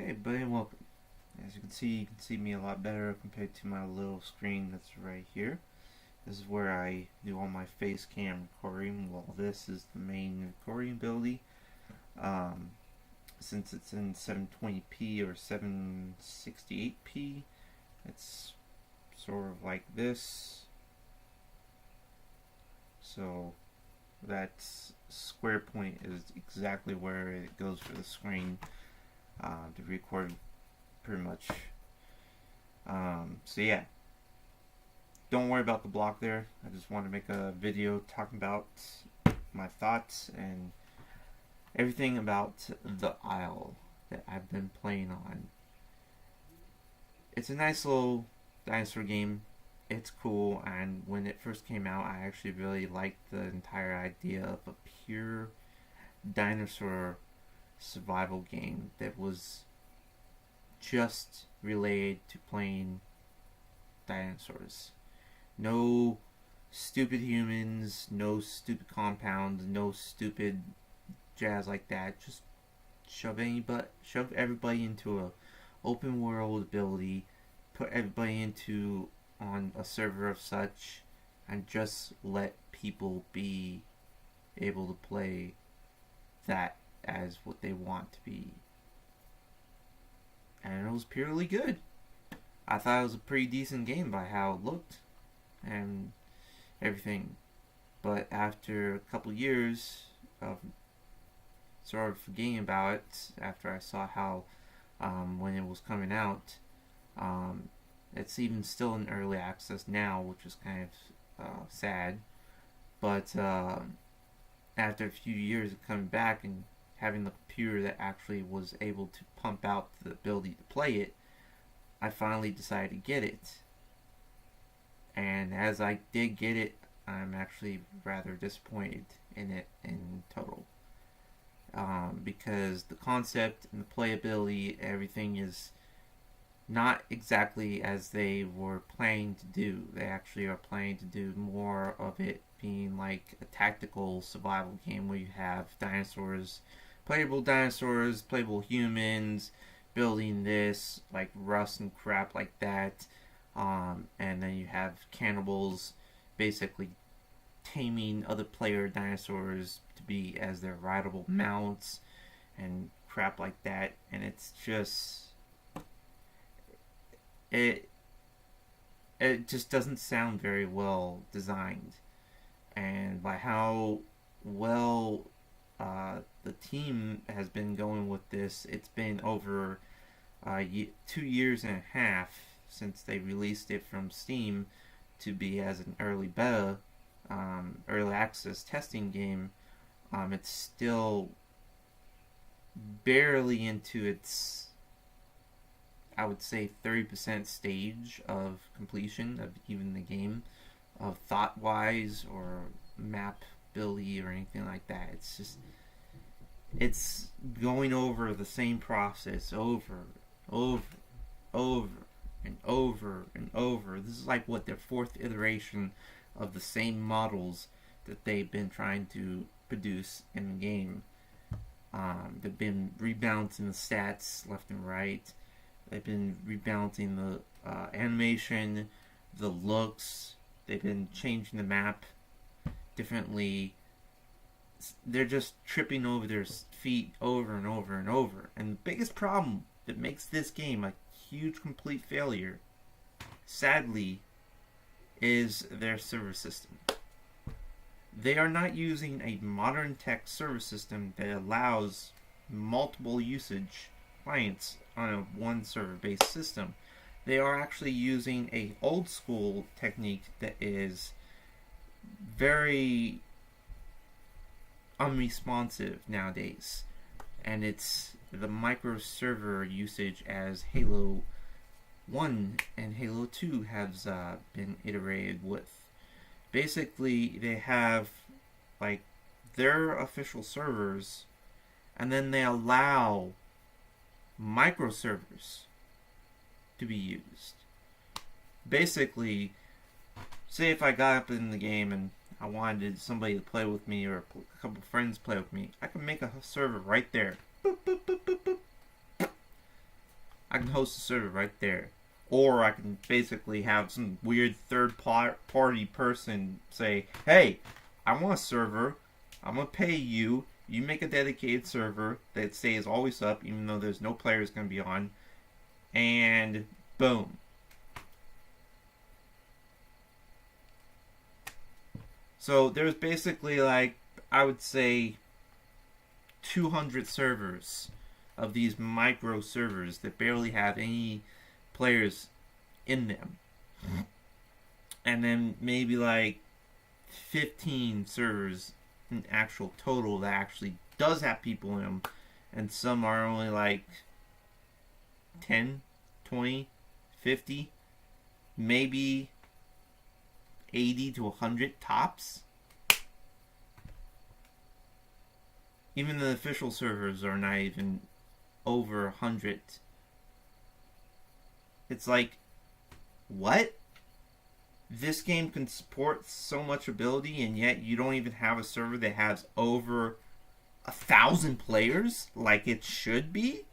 Hey everybody, and welcome. As you can see me a lot better compared to my little screen that's right here. This is where I do all my face cam recording, while this is the main recording ability. Um, since it's in 720p or 768p, it's sort of like this. So that square point is exactly where it goes for the screen to record pretty much. So yeah, don't worry about the block there. I just want to make a video talking about my thoughts and everything about the Isle that I've been playing on. It's a nice little dinosaur game. It's cool, and when it first came out, I actually really liked the entire idea of a pure dinosaur survival game that was just related to playing dinosaurs. No stupid humans, no stupid compounds, no stupid jazz like that. Just shove everybody into a open world ability, put everybody into on a server of such, and just let people be able to play that as what they want to be. And it was purely good. I thought it was a pretty decent game by how it looked and everything. But after a couple years of sort of forgetting about it, after I saw how when it was coming out, it's even still in early access now, which is kind of sad. But after a few years of coming back and having the computer that actually was able to pump out the ability to play it, I finally decided to get it. And as I did get it, I'm actually rather disappointed in it in total. Because the concept and the playability, everything is not exactly as they were planning to do. They actually are planning to do more of it being like a tactical survival game where you have playable humans, building this, like rust and crap like that. And then you have cannibals basically taming other player dinosaurs to be as their rideable mounts and crap like that. And it's just it just doesn't sound very well designed. And by how well the team has been going with this, it's been over 2 years and a half since they released it from Steam to be as an early beta, early access testing game. It's still barely into its, I would say, 30% stage of completion of even the game, of thought-wise or map ability or anything like that. It's going over the same process over and over and over. This is like what their fourth iteration of the same models that they've been trying to produce in the game. They've been rebalancing the stats left and right. They've been rebalancing the animation, the looks. They've been changing the map differently. They're just tripping over their feet over and over and over. And the biggest problem that makes this game a huge complete failure, sadly, is their server system. They are not using a modern tech server system that allows multiple usage clients on a one server based system. They are actually using a old school technique that is very unresponsive nowadays, and it's the micro server usage as Halo 1 and Halo 2 has been iterated with. Basically, they have like their official servers, and then they allow micro servers to be used. Basically, say if I got up in the game and I wanted somebody to play with me or a couple of friends play with me, I can make a server right there. Boop, boop, boop, boop, boop. I can host a server right there. Or I can basically have some weird third party person say, hey, I want a server. I'm going to pay you. You make a dedicated server that stays always up, even though there's no players going to be on. And boom. So there's basically, like, I would say 200 servers of these micro servers that barely have any players in them. And then maybe like 15 servers in actual total that actually does have people in them. And some are only like 10, 20, 50, maybe 80 to 100 tops. Even the official servers are not even over 100. It's like, what? This game can support so much ability, and yet you don't even have a server that has over 1,000 players like it should be?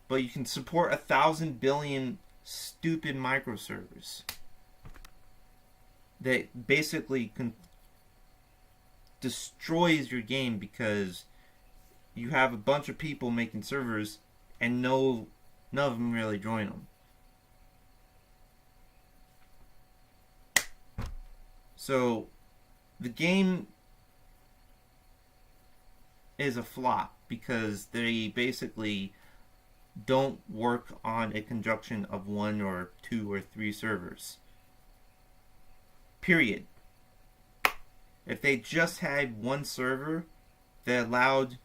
But you can support 1,000 billion stupid microservers that basically destroys your game because you have a bunch of people making servers and none of them really join them. So the game is a flop because they basically don't work on a conjunction of 1 or 2 or 3 servers. Period. If they just had one server that allowed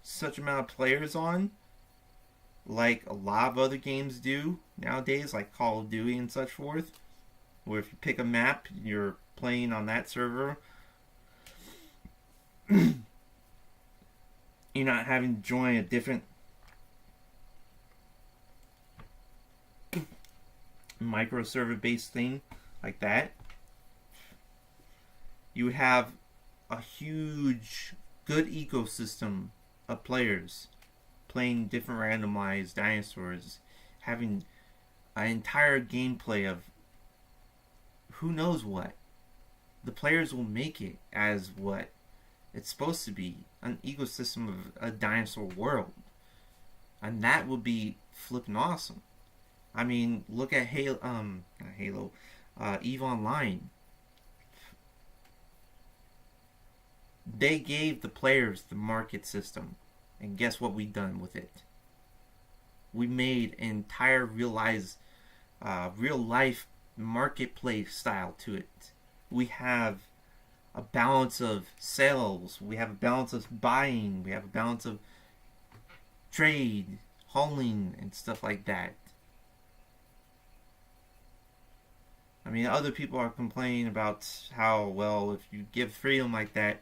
such amount of players on, like a lot of other games do nowadays, like Call of Duty and such forth, where if you pick a map, you're playing on that server, you're not having to join a different micro server based thing like that. You would have a huge, good ecosystem of players playing different randomized dinosaurs, having an entire gameplay of who knows what. The players will make it as what it's supposed to be, an ecosystem of a dinosaur world. And that would be flipping awesome. I mean, look at EVE Online. They gave the players the market system, and guess what we done with it? We made an entire real life marketplace style to it. We have a balance of sales, we have a balance of buying, we have a balance of trade, hauling, and stuff like that. I mean, other people are complaining about how, well, if you give freedom like that,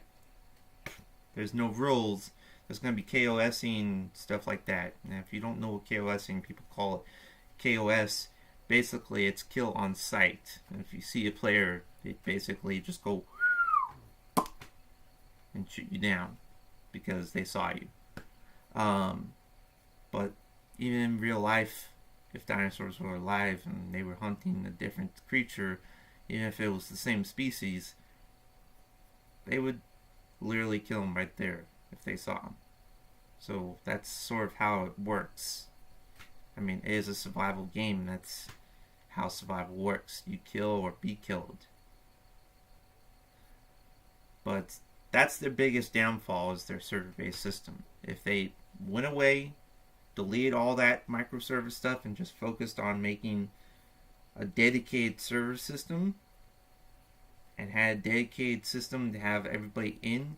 there's no rules. There's going to be KOSing, stuff like that. And if you don't know what KOSing, people call it KOS. Basically, it's kill on sight. And if you see a player, they basically just go and shoot you down because they saw you. But even in real life, if dinosaurs were alive and they were hunting a different creature, even if it was the same species, they would literally kill them right there if they saw them. So that's sort of how it works. I mean, it is a survival game. That's how survival works. You kill or be killed. But that's their biggest downfall, is their server-based system. If they went away, deleted all that microservice stuff, and just focused on making a dedicated server system, and had a dedicated system to have everybody in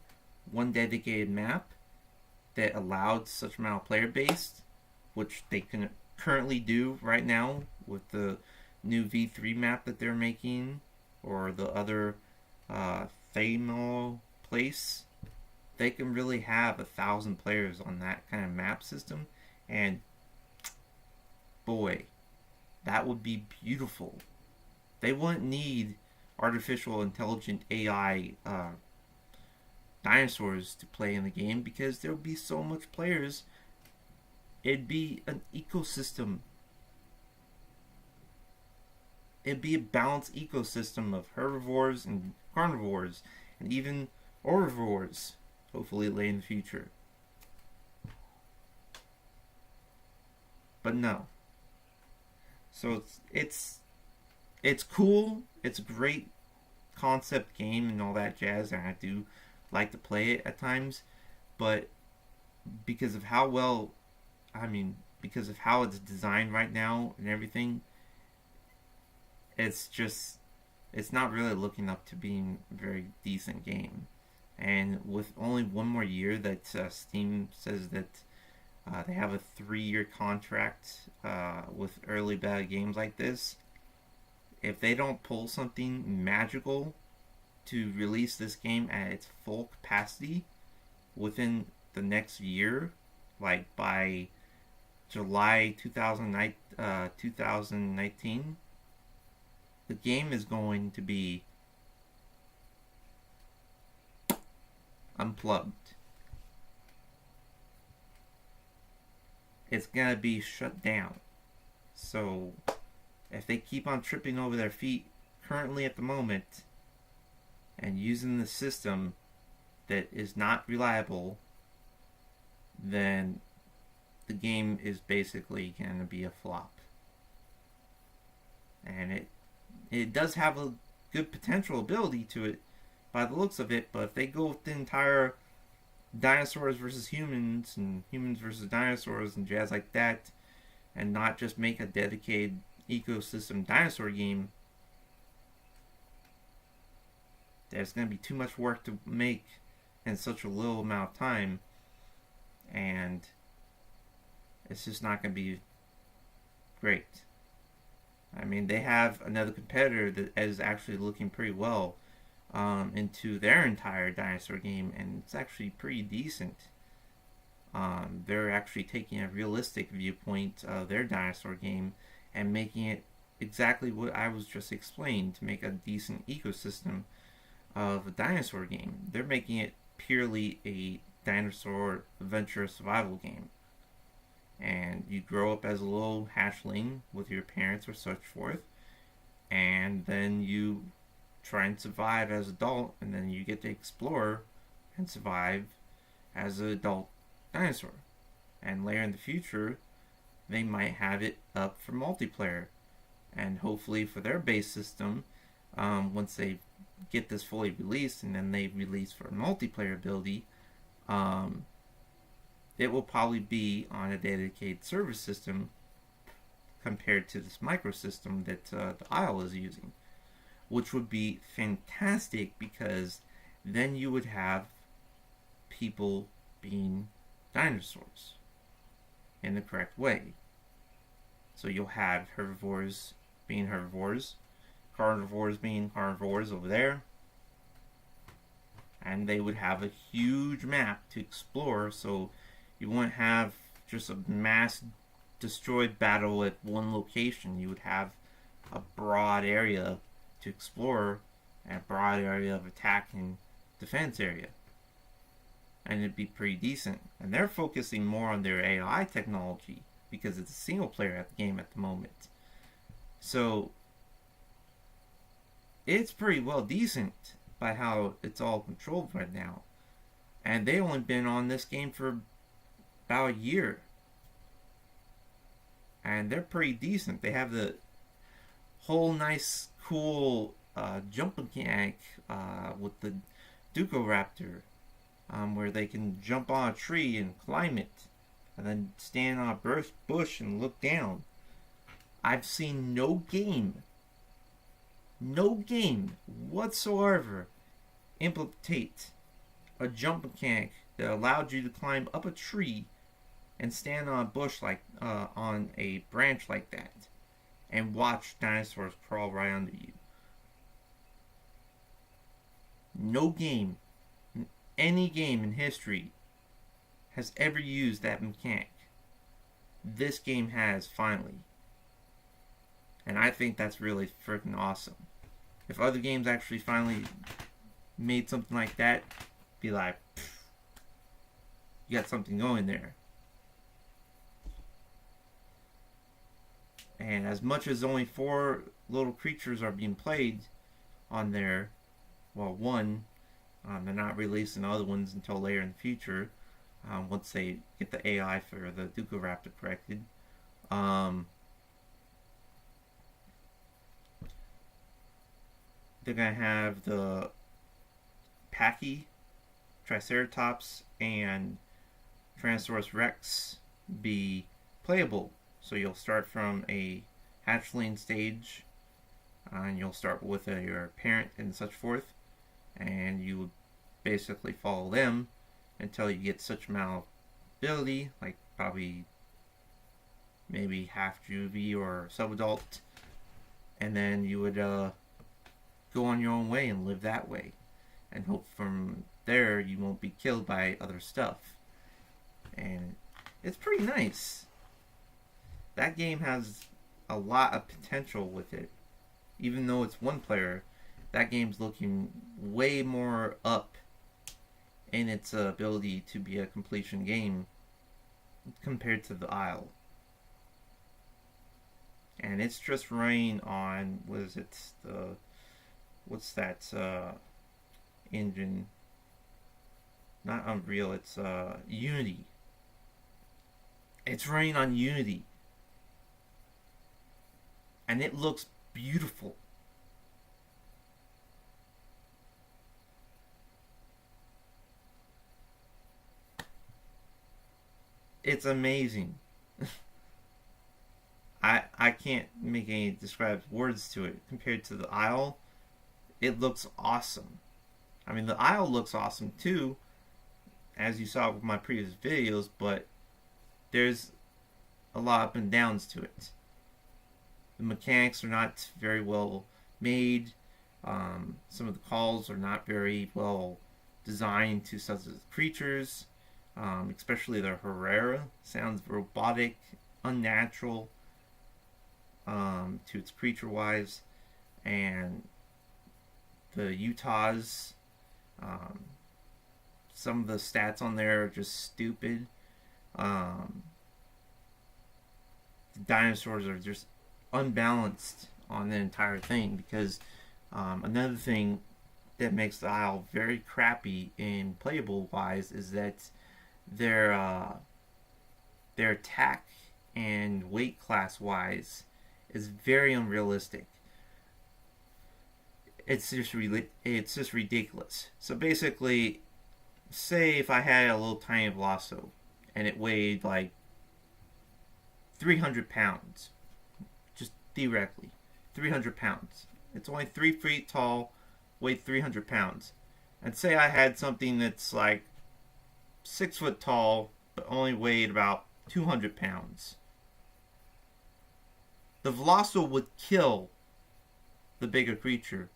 one dedicated map that allowed such amount of player base, which they can currently do right now with the new V3 map that they're making, or the other Thamel place, they can really have 1,000 players on that kind of map system, and boy, that would be beautiful. They wouldn't need artificial intelligent AI dinosaurs to play in the game, because there would be so much players It'd be an ecosystem. It'd be a balanced ecosystem of herbivores and carnivores and even herbivores, hopefully late in the future. But no. So it's cool. It's a great concept game and all that jazz, and I do like to play it at times. But because of how well, because of how it's designed right now and everything, it's not really looking up to being a very decent game. And with only one more year that Steam says that they have a 3-year contract with early beta games like this, if they don't pull something magical to release this game at its full capacity within the next year, like by July 2019, the game is going to be unplugged. It's gonna be shut down. So if they keep on tripping over their feet currently at the moment and using the system that is not reliable, then the game is basically gonna be a flop. And it does have a good potential ability to it by the looks of it, but if they go with the entire dinosaurs versus humans and humans versus dinosaurs and jazz like that, and not just make a dedicated ecosystem dinosaur game, there's going to be too much work to make in such a little amount of time, and it's just not going to be great. I mean, they have another competitor that is actually looking pretty well into their entire dinosaur game, and it's actually pretty decent. They're actually taking a realistic viewpoint of their dinosaur game and making it exactly what I was just explaining, to make a decent ecosystem of a dinosaur game. They're making it purely a dinosaur adventure survival game. And you grow up as a little hatchling with your parents or such forth, and then you try and survive as an adult, and then you get to explore and survive as an adult dinosaur. And later in the future, they might have it up for multiplayer, and hopefully for their base system, once they get this fully released and then they release for a multiplayer ability, it will probably be on a dedicated server system compared to this microsystem that the Isle is using, which would be fantastic, because then you would have people being dinosaurs in the correct way. So you'll have herbivores being herbivores, carnivores being carnivores over there, and they would have a huge map to explore, so you wouldn't have just a mass destroyed battle at one location. You would have a broad area to explore, and a broad area of attack and defense area. And it'd be pretty decent. And they're focusing more on their AI technology, because it's a single player game at the moment. So it's pretty well decent by how it's all controlled right now. And they've only been on this game for about a year, and they're pretty decent. They have the whole nice cool jump mechanic with the Ducoraptor, where they can jump on a tree and climb it, and then stand on a bush and look down. I've seen no game whatsoever implement a jump mechanic that allowed you to climb up a tree and stand on a bush, like on a branch like that, and watch dinosaurs crawl right under you. No game, any game in history, has ever used that mechanic. This game has, finally. And I think that's really freaking awesome. If other games actually finally made something like that, be like, you got something going there. And as much as only 4 little creatures are being played on there, well, one, they're not releasing other ones until later in the future, once they get the AI for the Ducoraptor corrected. They're going to have the Pachy, Triceratops, and Tyrannosaurus Rex be playable. So you'll start from a hatchling stage, and you'll start with your parent and such forth, and you would basically follow them until you get such amount of ability, like probably maybe half juvie or subadult, and then you would go on your own way and live that way, and hope from there you won't be killed by other stuff. And it's pretty nice. That game has a lot of potential with it. Even though it's one player, that game's looking way more up in its ability to be a completion game compared to the Isle. And it's just running on, what's that engine? Not Unreal, it's Unity. It's running on Unity. And it looks beautiful. It's amazing. I can't make any described words to it. Compared to the Isle, it looks awesome. I mean, the Isle looks awesome too, as you saw with my previous videos, but there's a lot of up and downs to it. The mechanics are not very well made. Some of the calls are not very well designed to such as creatures. Especially the Herrera sounds robotic, unnatural to its creature wise, and the Utahs, some of the stats on there are just stupid. The dinosaurs are just unbalanced on the entire thing, because another thing that makes the Isle very crappy in playable wise is that their attack and weight class wise is very unrealistic. It's just ridiculous. So basically, say if I had a little tiny Veloso and it weighed like 300 pounds, just theoretically 300 pounds. It's only 3 feet tall, weighed 300 pounds. And say I had something that's like 6 foot tall, but only weighed about 200 pounds. The Veloso would kill the bigger creature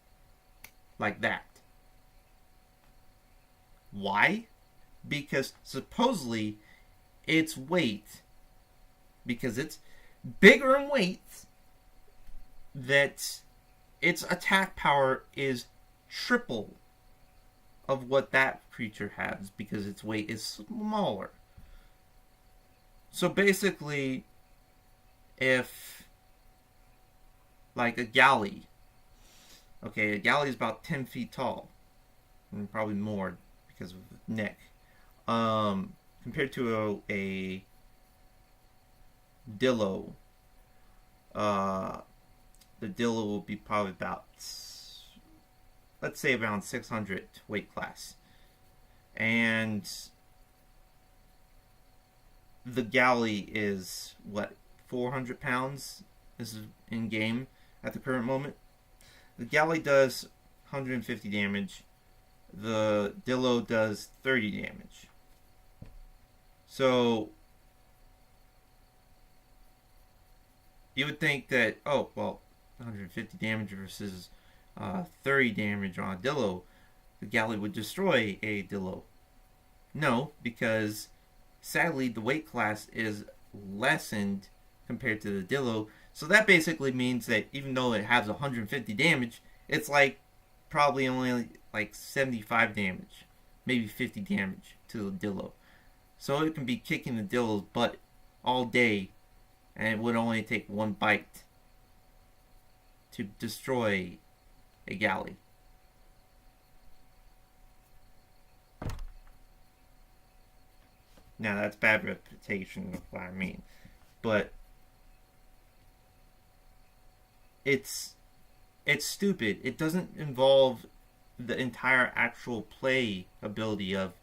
like that. Why? Because supposedly its weight, because it's bigger in weight, that its attack power is triple of what that creature has, because its weight is smaller. So basically, if like a galley, okay, a galley is about 10 feet tall, and probably more because of the neck, compared to a Dillo, the Dillo will be probably about, let's say, around 600 weight class. And the galley is, what, 400 pounds? This is in game at the current moment. The galley does 150 damage. The Dillo does 30 damage. So you would think that, oh, well, 150 damage versus 30 damage on a Dillo, the galley would destroy a Dillo. No, because sadly the weight class is lessened compared to the Dillo. So that basically means that even though it has 150 damage, it's like probably only like 75 damage, maybe 50 damage to the Dillo. So it can be kicking the Dillo's butt all day, and it would only take one bite to destroy a galley. Now that's bad reputation of what I mean. But it's stupid. It doesn't involve the entire actual play ability of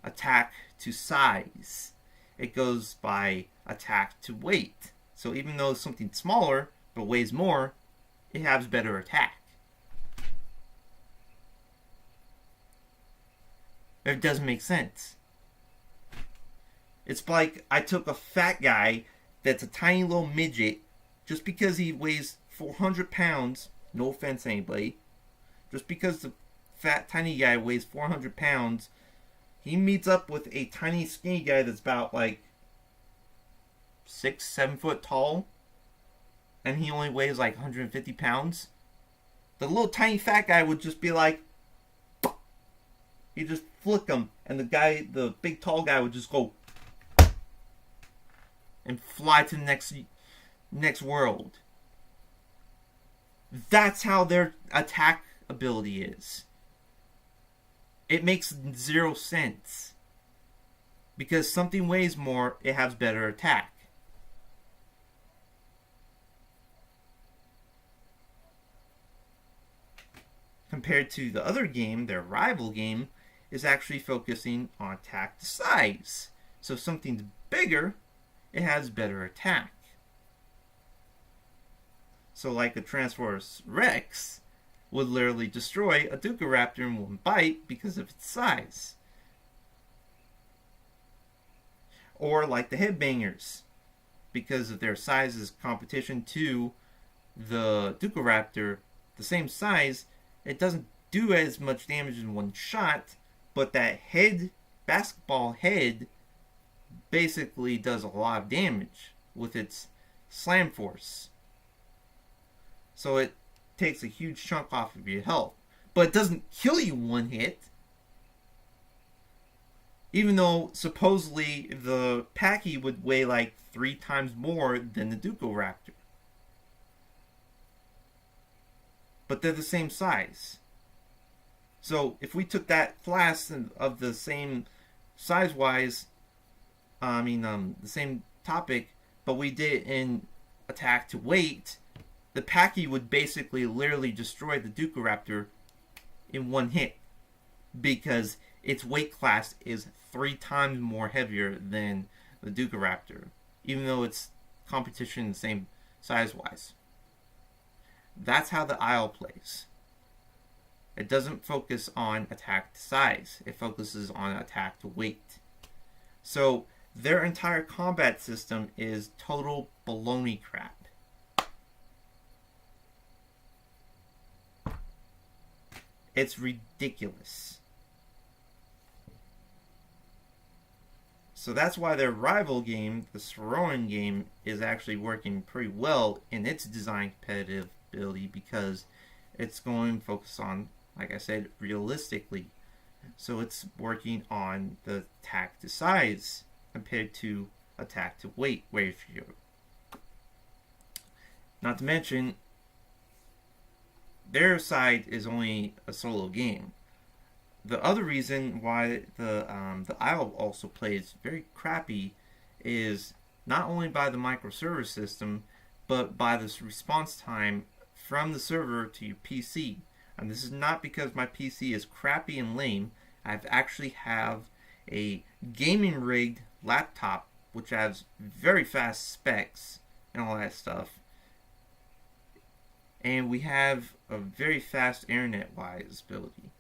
attack to size. It goes by attack to weight. So even though it's something smaller but weighs more, it has better attack. It doesn't make sense. It's like I took a fat guy that's a tiny little midget just because he weighs 400 pounds. No offense to anybody. Just because the fat tiny guy weighs 400 pounds, he meets up with a tiny skinny guy that's about like 6-7 foot tall, and he only weighs like 150 pounds. The little tiny fat guy would just be like, you just flick him, and the big tall guy would just go and fly to the next world. That's how their attack ability is. It makes zero sense. Because something weighs more, it has better attack. Compared to the other game, their rival game is actually focusing on attack to size. So if something's bigger, it has better attack. So like a Tyrannosaurus Rex would literally destroy a Ducaraptor in one bite because of its size. Or like the Headbangers, because of their size is competition to the Ducaraptor, the same size, it doesn't do as much damage in one shot, but that basketball head basically does a lot of damage with its slam force. So it takes a huge chunk off of your health. But it doesn't kill you one hit. Even though supposedly the Packy would weigh like 3 times more than the Ducaraptor. But they're the same size. So if we took that class of the same size-wise, the same topic, but we did it in attack to weight, the Packy would basically literally destroy the Ducaraptor in one hit. Because its weight class is 3 times more heavier than the Ducaraptor. Even though it's competition the same size-wise. That's how the Isle plays. It doesn't focus on attack to size. It focuses on attack to weight. So their entire combat system is total baloney crap. It's ridiculous. So that's why their rival game, the Saurian game, is actually working pretty well in its design competitive ability because it's going to focus on, like I said, realistically. So it's working on the attack to size compared to attack to weight ratio. Not to mention, their side is only a solo game. The other reason why the Isle also plays very crappy is not only by the microserver system, but by this response time from the server to your PC. And this is not because my PC is crappy and lame. I actually have a gaming rigged laptop which has very fast specs and all that stuff. And we have a very fast internet-wise ability.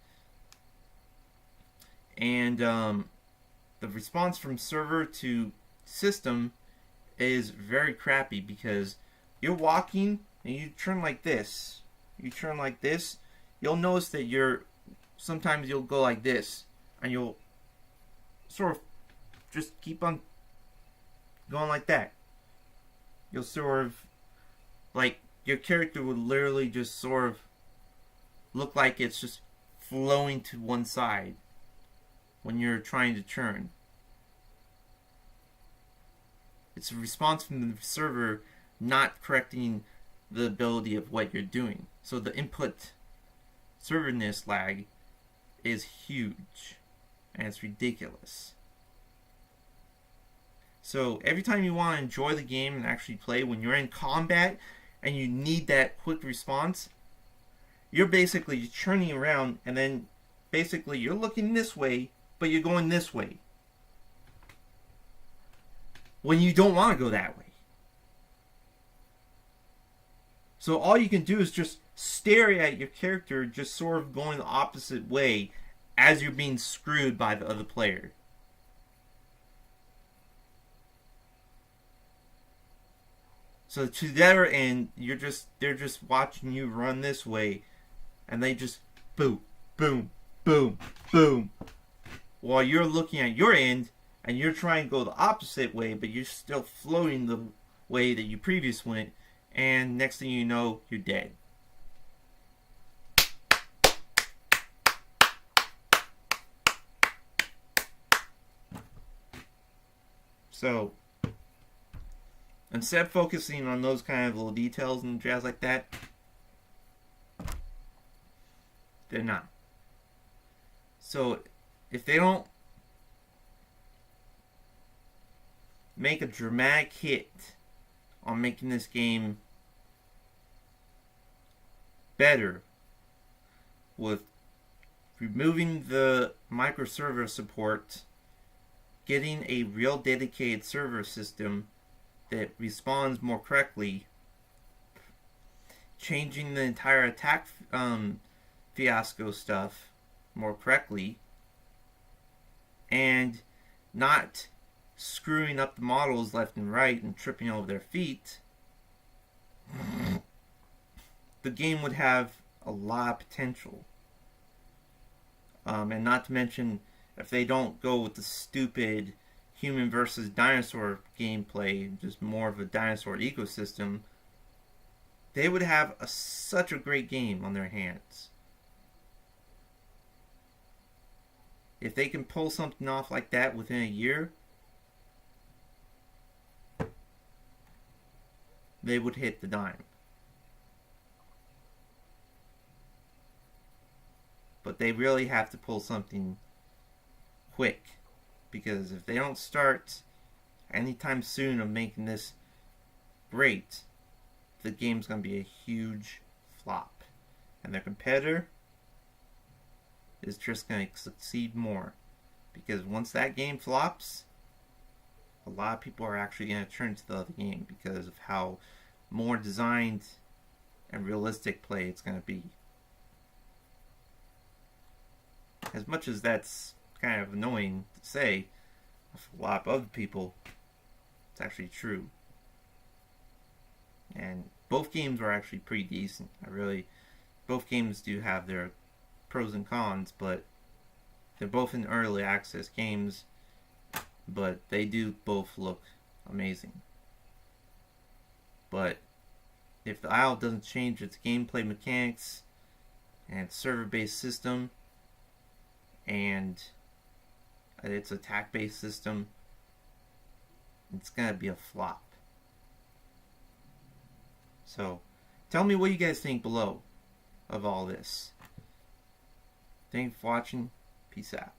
And the response from server to system is very crappy because you're walking and you turn like this. You turn like this. You'll notice that sometimes you'll go like this and you'll sort of just keep on going like that. You'll sort of, like, your character would literally just sort of look like it's just flowing to one side when you're trying to turn. It's a response from the server not correcting the ability of what you're doing. So the input serverness lag is huge, and it's ridiculous. So every time you want to enjoy the game and actually play, when you're in combat and you need that quick response, you're basically churning around, and then basically you're looking this way, but you're going this way when you don't want to go that way. So all you can do is just stare at your character just sort of going the opposite way as you're being screwed by the other player. So to their end, they're just watching you run this way, and they just boom, boom, boom, boom, while you're looking at your end and you're trying to go the opposite way, but you're still floating the way that you previously went, and next thing you know, you're dead. So instead of focusing on those kind of little details and jazz like that, they're not. So if they don't make a dramatic hit on making this game better with removing the microserver support, getting a real dedicated server system that responds more correctly, changing the entire attack fiasco stuff more correctly, and not screwing up the models left and right and tripping over their feet, the game would have a lot of potential. And not to mention, if they don't go with the stupid human versus dinosaur gameplay, just more of a dinosaur ecosystem, they would have such a great game on their hands. If they can pull something off like that within a year, they would hit the dime. But they really have to pull something quick, because if they don't start anytime soon of making this great, the game's going to be a huge flop, and their competitor is just going to succeed more, because once that game flops, a lot of people are actually going to turn to the other game because of how more designed and realistic play it's going to be. As much as that's kind of annoying to say, for a lot of other people, it's actually true. And both games are actually pretty decent. Both games do have their pros and cons, but they're both in early access games, but they do both look amazing. But if the Isle doesn't change its gameplay mechanics and its server-based system and its attack-based system, it's gonna be a flop. So tell me what you guys think below of all this. Thanks for watching. Peace out.